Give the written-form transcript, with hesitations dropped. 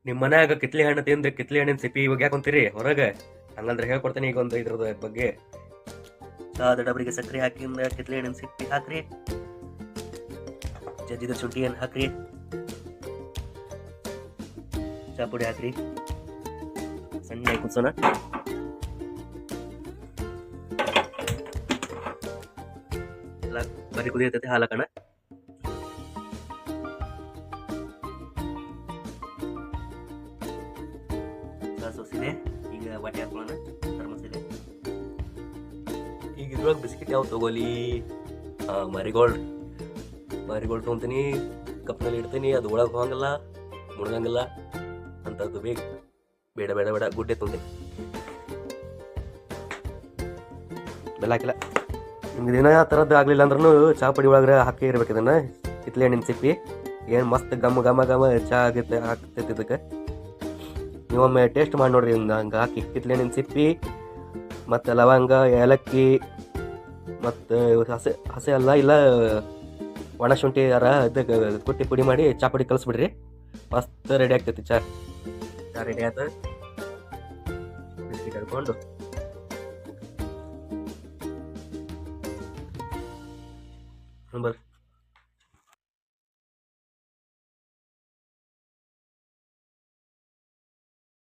ನಿಮ್ಮ ಮನ್ಯಾಗ ಕಿತ್ಲಿ ಹಣ್ಣು ತಿಂದು ಕಿತ್ಲಿ ಹಣ್ಣಿನ ಸಿಪ್ಪಿ ಇವಾಗ ಯಾಕೊಂತೀರಿ ಹೊರಗೆ? ಹಂಗಂದ್ರೆ ಹೇಳ್ಕೊಡ್ತೀನಿ ಈಗ ಒಂದು ಇದ್ರದ ಬಗ್ಗೆ. ಚಾದ ಡಬರಿಗೆ ಸಕ್ಕರೆ ಹಾಕಿಂದ ಕಿತ್ಲಿ ಹಣ್ಣಿನ ಸಿಪ್ಪಿ ಹಾಕ್ರಿ, ಜಜ್ಜಿದ ಶುಂಠಿಯನ್ನು ಹಾಕ್ರಿ, ಚಾ ಪುಡಿ ಹಾಕ್ರಿ, ಸಣ್ಣ ಕುದಿಸೋಣ. ಎಲ್ಲ ಬರೀ ಕುದಿಯತೈತಿ, ಹಾಲಕಣ. ಸೋಸಿದೆ, ಈಗ ಬಟ್ಟೆ ಹಾಕೊಳ್ಳೋಣ. ಥರ್ಮಸಿದೆ. ಈಗ ಇದ್ರೊಳಗೆ ಬಿಸ್ಕಿಟ್ ಯಾವ ತಗೋಲಿ? ಮಾರಿಗೋಲ್ಡ್ ತೊಗೊತೀನಿ. ಕಪ್ನಲ್ಲಿ ಇಡ್ತೀನಿ, ಅದು ಒಳಗೆ ಹೋಗಂಗಿಲ್ಲ, ಮುಳುಗಂಗಿಲ್ಲ ಅಂಥದ್ದು ಬೇಕು. ಬೇಡ ಬೇಡ ಬೇಡ, ಗುಡ್ಡೆ ತೊಗೊಂತೀನಿ. ಬೆಲ್ಲ ಹಾಕಿಲ್ಲ. ನಿಮ್ಗೆ ದಿನ ಆ ಥರದ್ದು ಆಗಲಿಲ್ಲ ಅಂದ್ರೂ ಚಹಾ ಪುಡಿ ಒಳಗೆ ಹಾಕಿ ಇರ್ಬೇಕು. ಇದನ್ನು ಕಿತ್ಲೆ ಹಣ್ಣಿನ ಸಿಪ್ಪಿ ಏನು ಮಸ್ತ್ ಘಮ ಘಮ ಘಮ ಚಹಾ ಆಗುತ್ತೆ, ಆಗ್ತೈತಿ. ಇದಕ್ಕೆ ನೀವೊಮ್ಮೆ ಟೇಸ್ಟ್ ಮಾಡಿ ನೋಡ್ರಿ. ಹಂಗೆ ಹಾಕಿ ಕಿತ್ಲೆ ಹಣ್ಣಿನ ಸಿಪ್ಪಿ ಮತ್ತು ಲವಂಗ, ಏಲಕ್ಕಿ ಮತ್ತು ಹಸೆ ಅಲ್ಲ ಇಲ್ಲ ಒಣ ಶುಂಠಿ ಇದಕ್ಕೆ ಕುಟ್ಟಿ ಪುಡಿ ಮಾಡಿ ಚಹಾ ಪುಡಿ ಕಲಿಸ್ಬಿಡ್ರಿ. ಮಸ್ತ್ ರೆಡಿ ಆಗ್ತೈತಿ ಚಹಾ ರೆಡಿ ಆಯ್ತು. ಬಿಸ್ಕಿಟ್ ಹಿಡ್ಕೊಂಡು ಬರ್ರಿ.